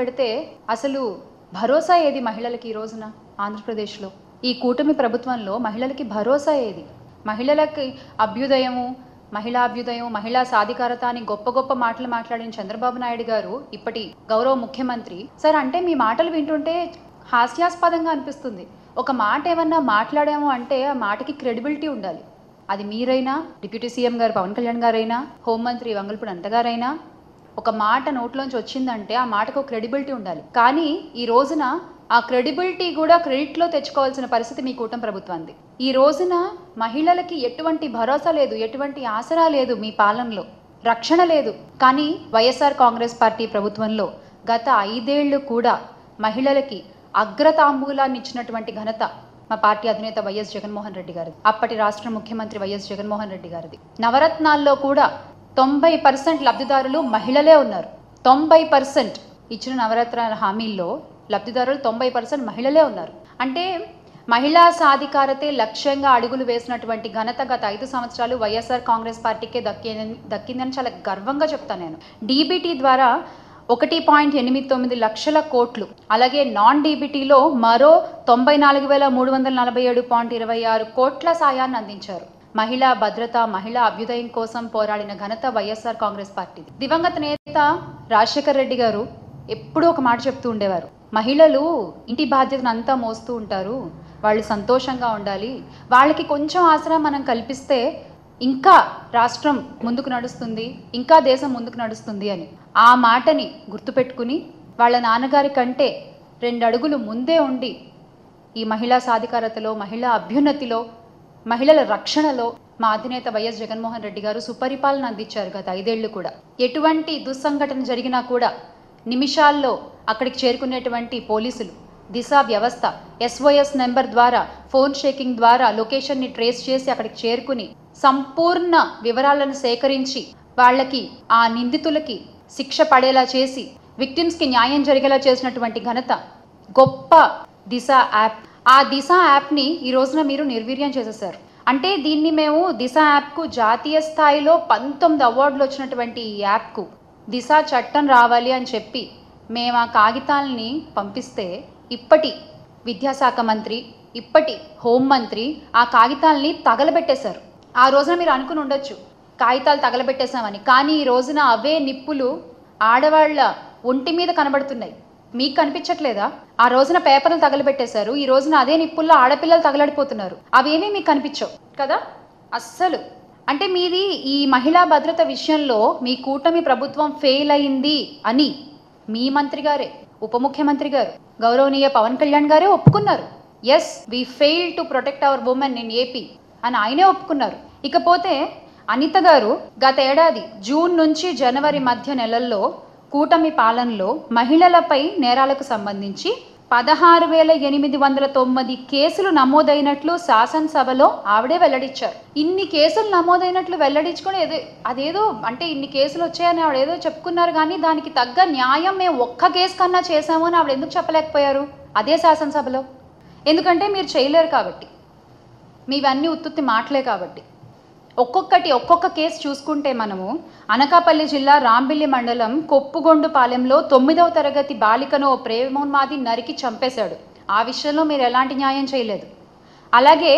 పెడితే అసలు భరోసా ఏది మహిళలకి ఈ రోజున ఆంధ్రప్రదేశ్లో? ఈ కూటమి ప్రభుత్వంలో మహిళలకి భరోసా ఏది? మహిళలకి అభ్యుదయము, మహిళా సాధికారత అని గొప్ప గొప్ప మాటలు మాట్లాడిన చంద్రబాబు నాయుడు గారు ఇప్పటి గౌరవ ముఖ్యమంత్రి సార్, అంటే మీ మాటలు వింటుంటే హాస్యాస్పదంగా అనిపిస్తుంది. ఒక మాట ఏమన్నా మాట్లాడాము అంటే ఆ మాటకి క్రెడిబిలిటీ ఉండాలి. అది మీరైనా, డిప్యూటీ సీఎం గారు పవన్ కళ్యాణ్ గారైనా, హోంమంత్రి వంగల్పూడి అనిత గారైనా, ఒక మాట నోట్లోంచి వచ్చిందంటే ఆ మాటకు క్రెడిబిలిటీ ఉండాలి. కానీ ఈ రోజున ఆ క్రెడిబిలిటీ కూడా క్రెడిట్లో తెచ్చుకోవాల్సిన పరిస్థితి మీ కూటమి ప్రభుత్వానికి. ఈ రోజున మహిళలకి ఎటువంటి భరోసా లేదు, ఎటువంటి ఆసరా లేదు, మీ పాలనలో రక్షణ లేదు. కానీ వైఎస్ఆర్ కాంగ్రెస్ పార్టీ ప్రభుత్వంలో గత 5 ఏళ్లు కూడా మహిళలకి అగ్రతాంబూలాన్ని ఇచ్చినటువంటి ఘనత మా పార్టీ అధినేత వైఎస్ జగన్మోహన్ రెడ్డి గారిది, అప్పటి రాష్ట్ర ముఖ్యమంత్రి వైఎస్ జగన్మోహన్ రెడ్డి గారిది. నవరత్నాల్లో కూడా 90% లబ్ధిదారులు మహిళలే ఉన్నారు. 90% ఇచ్చిన నవరత్నాల హామీల్లో లబ్ధిదారులు 90% మహిళలే ఉన్నారు. అంటే మహిళా సాధికారతే లక్ష్యంగా అడుగులు వేసినటువంటి ఘనత గత 5 సంవత్సరాలు వైఎస్ఆర్ కాంగ్రెస్ పార్టీకే దక్కిందని చాలా గర్వంగా చెప్తాను నేను. డీబీటీ ద్వారా 1.89 లక్షల కోట్లు, అలాగే నాన్ డీబీటీలో మరో 94,347.26 కోట్ల సాయాన్ని అందించారు. మహిళా భద్రత, మహిళా అభ్యుదయం కోసం పోరాడిన ఘనత వైఎస్ఆర్ కాంగ్రెస్ పార్టీ. దివంగత నేత రాజశేఖర్ రెడ్డి గారు ఎప్పుడూ ఒక మాట చెప్తూ ఉండేవారు, మహిళలు ఇంటి బాధ్యతను అంతా మోస్తూ ఉంటారు, వాళ్ళు సంతోషంగా ఉండాలి, వాళ్ళకి కొంచెం ఆసరా మనం కల్పిస్తే ఇంకా రాష్ట్రం ముందుకు నడుస్తుంది, ఇంకా దేశం ముందుకు నడుస్తుంది అని. ఆ మాటని గుర్తుపెట్టుకుని వాళ్ళ నాన్నగారి కంటే 2 అడుగులు ముందే ఉండి ఈ మహిళా సాధికారతలో, మహిళా అభ్యున్నతిలో, మహిళల రక్షణలో మా అధినేత వైఎస్ జగన్మోహన్ రెడ్డి గారు సుపరిపాలన అందించారు గత 5 ఏళ్లు కూడా. ఎటువంటి దుస్సంఘటన జరిగినా కూడా నిమిషాల్లో అక్కడికి చేరుకునేటువంటి పోలీసులు, దిశ వ్యవస్థ, SOS నెంబర్ ద్వారా, ఫోన్ షేకింగ్ ద్వారా లొకేషన్ని ట్రేస్ చేసి అక్కడికి చేరుకుని సంపూర్ణ వివరాలను సేకరించి వాళ్ళకి, ఆ నిందితులకి శిక్ష పడేలా చేసి విక్టిమ్స్కి న్యాయం జరిగేలా చేసినటువంటి ఘనత గొప్ప దిశ యాప్. ఆ దిశ యాప్ని ఈ రోజున మీరు నిర్వీర్యం చేసేసారు. అంటే దీన్ని మేము దిశ యాప్కు జాతీయ స్థాయిలో 19 అవార్డులు వచ్చినటువంటి ఈ యాప్కు దిశ చట్టం రావాలి అని చెప్పి మేము ఆ కాగితాలని పంపిస్తే ఇప్పటి విద్యాశాఖ మంత్రి, ఇప్పటి హోంమంత్రి ఆ కాగితాలని తగలబెట్టేశారు. ఆ రోజున మీరు అనుకుని ఉండొచ్చు కాగితాలు తగలబెట్టేశామని, కానీ ఈ రోజున అవే నిప్పులు ఆడవాళ్ల ఒంటి మీద కనబడుతున్నాయి. మీకు కనిపించట్లేదా? ఆ రోజున పేపర్లు తగలబెట్టేశారు, ఈ రోజున అదే నిప్పుల్లో ఆడపిల్లలు తగలడిపోతున్నారు. అవేమీ మీకు కనిపించవు కదా అస్సలు. అంటే మీది ఈ మహిళా భద్రత విషయంలో మీ కూటమి ప్రభుత్వం ఫెయిల్ అయింది అని మీ మంత్రి గారే, ఉప ముఖ్యమంత్రి గారు, గౌరవనీయ పవన్ కళ్యాణ్ గారే ఒప్పుకున్నారు. Yes, we fail to protect our women in AP అని ఆయనే ఒప్పుకున్నారు. ఇకపోతే అనిత గారు గత ఏడాది జూన్ నుంచి జనవరి మధ్య నెలల్లో కూటమి పాలనలో మహిళలపై నేరాలకు సంబంధించి 16,809 కేసులు నమోదైనట్లు శాసనసభలో ఆవిడే వెల్లడించారు. ఇన్ని కేసులు నమోదైనట్లు వెల్లడించుకొని అదేదో అంటే ఇన్ని కేసులు వచ్చాయని ఆవిడ ఏదో చెప్పుకున్నారు, కానీ దానికి తగ్గ న్యాయం మేము ఒక్క కేసు కన్నా చేశాము అని ఆవిడ ఎందుకు చెప్పలేకపోయారు అదే శాసనసభలో? ఎందుకంటే మీరు చేయలేరు కాబట్టి, మీవన్నీ ఉత్తుత్తి మాటలే కాబట్టి. ఒక్కొక్క కేసు చూసుకుంటే మనము అనకాపల్లి జిల్లా రాంబిల్లి మండలం కొప్పుగొండుపాలెంలో 9వ తరగతి బాలికను ప్రేమోన్మాది నరికి చంపేశాడు. ఆ విషయంలో మీరు ఎలాంటి న్యాయం చేయలేదు. అలాగే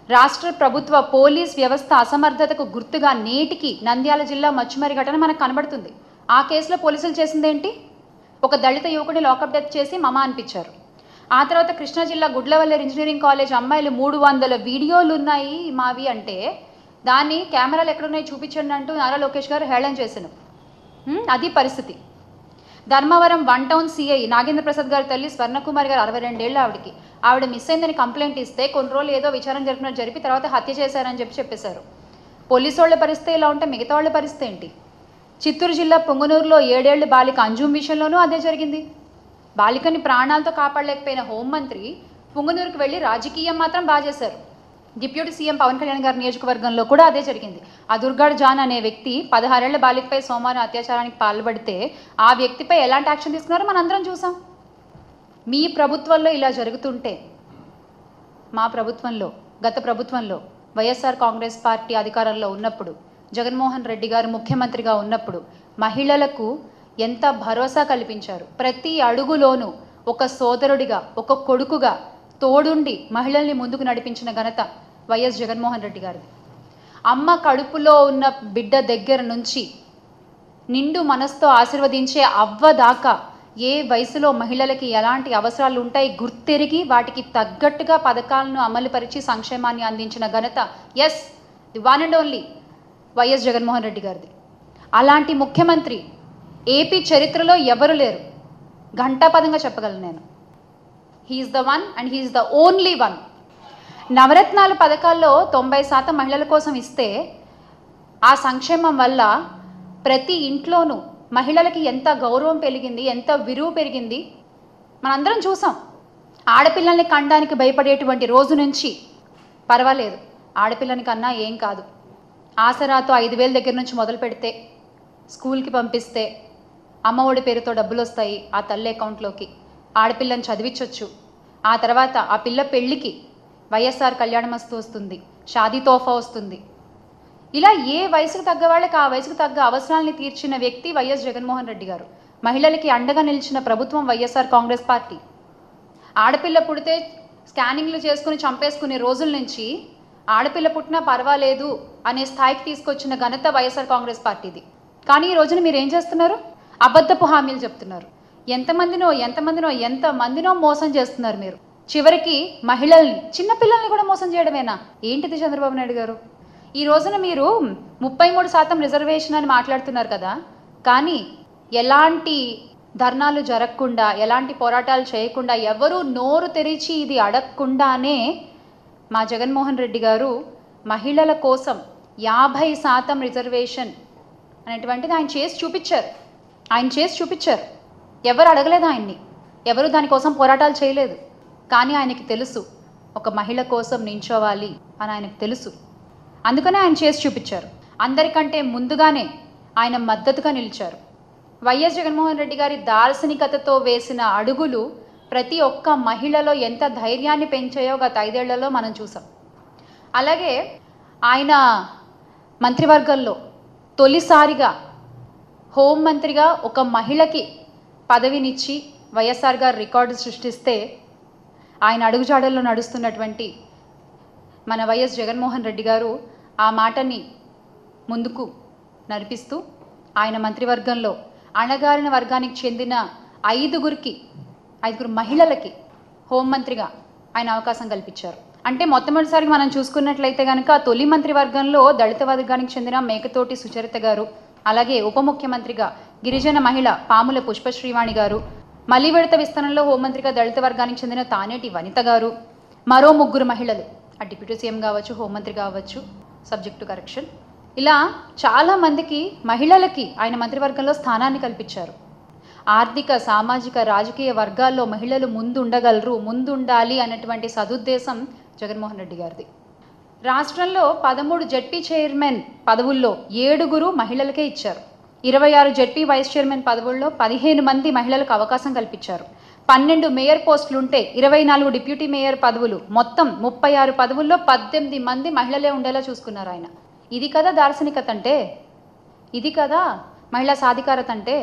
రాష్ట్ర ప్రభుత్వ పోలీస్ వ్యవస్థ అసమర్థతకు గుర్తుగా నేటికి నంద్యాల జిల్లా మచ్చుమరి ఘటన మనకు కనబడుతుంది. ఆ కేసులో పోలీసులు చేసిందేంటి? ఒక దళిత యువకుడిని లాకప్ డెత్ చేసి మమ అనిపించారు. ఆ తర్వాత కృష్ణా జిల్లా గుడ్లవల్లేరు ఇంజనీరింగ్ కాలేజ్ అమ్మాయిలు 300 వీడియోలు ఉన్నాయి మావి అంటే దాన్ని కెమెరాలు ఎక్కడున్నాయి చూపించండి అంటూ నారా లోకేష్ గారు హేళన చేశాను. అది పరిస్థితి. ధర్మవరం 1 టౌన్ సిఐ నాగేంద్ర ప్రసాద్ గారి తల్లి స్వర్ణకుమారి గారు 62 ఏళ్ళు ఆవిడ మిస్ అయిందని కంప్లైంట్ ఇస్తే కొన్ని రోజులు ఏదో విచారణ జరిపి తర్వాత హత్య చేశారని చెప్పేశారు. పోలీసు వాళ్ళ పరిస్థితి ఇలా ఉంటే మిగతా వాళ్ళ పరిస్థితి ఏంటి? చిత్తూరు జిల్లా పొంగనూరులో 7 ఏళ్ల బాలిక అంజుమ్ విషయంలోనూ అదే జరిగింది. బాలికని ప్రాణాలతో కాపాడలేకపోయిన హోంమంత్రి పొంగనూరుకు వెళ్ళి రాజకీయం మాత్రం బాగా చేశారు. డిప్యూటీ సీఎం పవన్ కళ్యాణ్ గారి నియోజకవర్గంలో కూడా అదే జరిగింది. ఆ దుర్గాడ్ జాన్ అనే వ్యక్తి 16 ఏళ్ల బాలికపై సోమవారం అత్యాచారానికి పాల్పడితే ఆ వ్యక్తిపై ఎలాంటి యాక్షన్ తీసుకున్నారో మనందరం చూసాం. మీ ప్రభుత్వంలో ఇలా జరుగుతుంటే మా ప్రభుత్వంలో, గత ప్రభుత్వంలో వైఎస్ఆర్ కాంగ్రెస్ పార్టీ అధికారంలో ఉన్నప్పుడు, జగన్మోహన్ రెడ్డి గారు ముఖ్యమంత్రిగా ఉన్నప్పుడు మహిళలకు ఎంత భరోసా కల్పించారు. ప్రతి అడుగులోనూ ఒక సోదరుడిగా, ఒక కొడుకుగా తోడుండి మహిళల్ని ముందుకు నడిపించిన ఘనత వైఎస్ జగన్మోహన్ రెడ్డి గారిది. అమ్మ కడుపులో ఉన్న బిడ్డ దగ్గర నుంచి నిండు మనసుతో ఆశీర్వదించే అవ్వ దాకా ఏ వయసులో మహిళలకి ఎలాంటి అవసరాలు ఉంటాయి గుర్తెరిగి వాటికి తగ్గట్టుగా పథకాలను అమలుపరిచి సంక్షేమాన్ని అందించిన ఘనత the one and only YS Jaganmohan Reddy గారిది. అలాంటి ముఖ్యమంత్రి ఏపీ చరిత్రలో ఎవరు లేరు. ఘంటాపదంగా చెప్పగలను నేను. He is the one and he is the only one. నవరత్నాలు పథకాల్లో 90% మహిళల కోసం ఇస్తే ఆ సంక్షేమం వల్ల ప్రతి ఇంట్లోనూ మహిళలకి ఎంత గౌరవం పెరిగింది, ఎంత విలువ పెరిగింది మనందరం చూసాం. ఆడపిల్లల్ని కనడానికి భయపడేటువంటి రోజు నుంచి పర్వాలేదు, ఆడపిల్లని కన్నా ఏం కాదు, ఆసరాతో 5,000 దగ్గర నుంచి మొదలు పెడితే స్కూల్కి పంపిస్తే అమ్మఒడి పేరుతో డబ్బులు వస్తాయి ఆ తల్లి అకౌంట్లోకి, ఆడపిల్లని చదివించవచ్చు. ఆ తర్వాత ఆ పిల్ల పెళ్ళికి వైఎస్ఆర్ కళ్యాణమస్తు వస్తుంది, షాదీ తోఫా వస్తుంది. ఇలా ఏ వయసుకు తగ్గ వాళ్ళకి ఆ వయసుకు తగ్గ అవసరాలని తీర్చిన వ్యక్తి వైఎస్ జగన్మోహన్ రెడ్డి గారు. మహిళలకి అండగా నిలిచిన ప్రభుత్వం వైఎస్ఆర్ కాంగ్రెస్ పార్టీ. ఆడపిల్ల పుడితే స్కానింగ్లు చేసుకుని చంపేసుకునే రోజుల నుంచి ఆడపిల్ల పుట్టినా పర్వాలేదు అనే స్థాయికి తీసుకొచ్చిన ఘనత వైఎస్ఆర్ కాంగ్రెస్ పార్టీది. కానీ ఈ రోజున మీరు ఏం చేస్తున్నారు? అబద్ధపు హామీలు చెప్తున్నారు. ఎంతమందినో మోసం చేస్తున్నారు మీరు. చివరికి మహిళల్ని, చిన్నపిల్లల్ని కూడా మోసం చేయడమేనా? ఏంటిది చంద్రబాబు నాయుడు గారు? ఈ రోజున మీరు 33% రిజర్వేషన్ అని మాట్లాడుతున్నారు కదా, కానీ ఎలాంటి ధర్నాలు జరగకుండా, ఎలాంటి పోరాటాలు చేయకుండా, ఎవరు నోరు తెరిచి ఇది అడగకుండానే మా జగన్మోహన్ రెడ్డి గారు మహిళల కోసం 50% రిజర్వేషన్ అనేటువంటిది ఆయన చేసి చూపించారు. ఎవరు అడగలేదు ఆయన్ని, ఎవరు దానికోసం పోరాటాలు చేయలేదు. కానీ ఆయనకి తెలుసు ఒక మహిళ కోసం నించోవాలి అని ఆయనకు తెలుసు. అందుకనే ఆయన చేసి చూపించారు. అందరికంటే ముందుగానే ఆయన మద్దతుగా నిలిచారు. వైఎస్ జగన్మోహన్ రెడ్డి గారి దార్శనికతతో వేసిన అడుగులు ప్రతి ఒక్క మహిళలో ఎంత ధైర్యాన్ని పెంచాయో గత 5 ఏళ్లలో మనం చూసాం. అలాగే ఆయన మంత్రివర్గంలో తొలిసారిగా హోంమంత్రిగా ఒక మహిళకి పదవినిచ్చి వైఎస్ఆర్ గారు రికార్డు సృష్టిస్తే ఆయన అడుగుజాడల్లో నడుస్తున్నటువంటి మన వైఎస్ జగన్మోహన్ రెడ్డి గారు ఆ మాటని ముందుకు నడిపిస్తూ ఆయన మంత్రివర్గంలో అణగారిన వర్గానికి చెందిన 5 మహిళలకి హోంమంత్రిగా ఆయన అవకాశం కల్పించారు. అంటే మొట్టమొదటిసారిగా మనం చూసుకున్నట్లయితే కనుక తొలి మంత్రివర్గంలో దళిత వర్గానికి చెందిన మేకతోటి సుచరిత గారు, అలాగే ఉప ముఖ్యమంత్రిగా గిరిజన మహిళ పాముల పుష్పశ్రీవాణి గారు, మళ్లీ విడత విస్తరణలో హోంమంత్రిగా దళిత వర్గానికి చెందిన తానేటి వనిత గారు, మరో 3 మహిళలు, ఆ డిప్యూటీ సీఎం కావచ్చు, హోంమంత్రి కావచ్చు, సబ్జెక్టు కరెక్షన్, ఇలా చాలామందికి మహిళలకి ఆయన మంత్రివర్గంలో స్థానాన్ని కల్పించారు. ఆర్థిక, సామాజిక, రాజకీయ వర్గాల్లో మహిళలు ముందుండాలి అన్నటువంటి సదుద్దేశం జగన్మోహన్ రెడ్డి గారిది. రాష్ట్రంలో 13 జడ్పీ చైర్మన్ పదవుల్లో 7 మహిళలకే ఇచ్చారు. 26 జడ్పీ వైస్ చైర్మన్ పదవుల్లో 15 మంది మహిళలకు అవకాశం కల్పించారు. 12 మేయర్ పోస్టులుంటే 24 డిప్యూటీ మేయర్ పదవులు, మొత్తం 36 పదవుల్లో 18 మంది మహిళలే ఉండేలా చూసుకున్నారు ఆయన. ఇది కదా దార్శనికత అంటే, ఇది కదా మహిళా సాధికారత అంటే.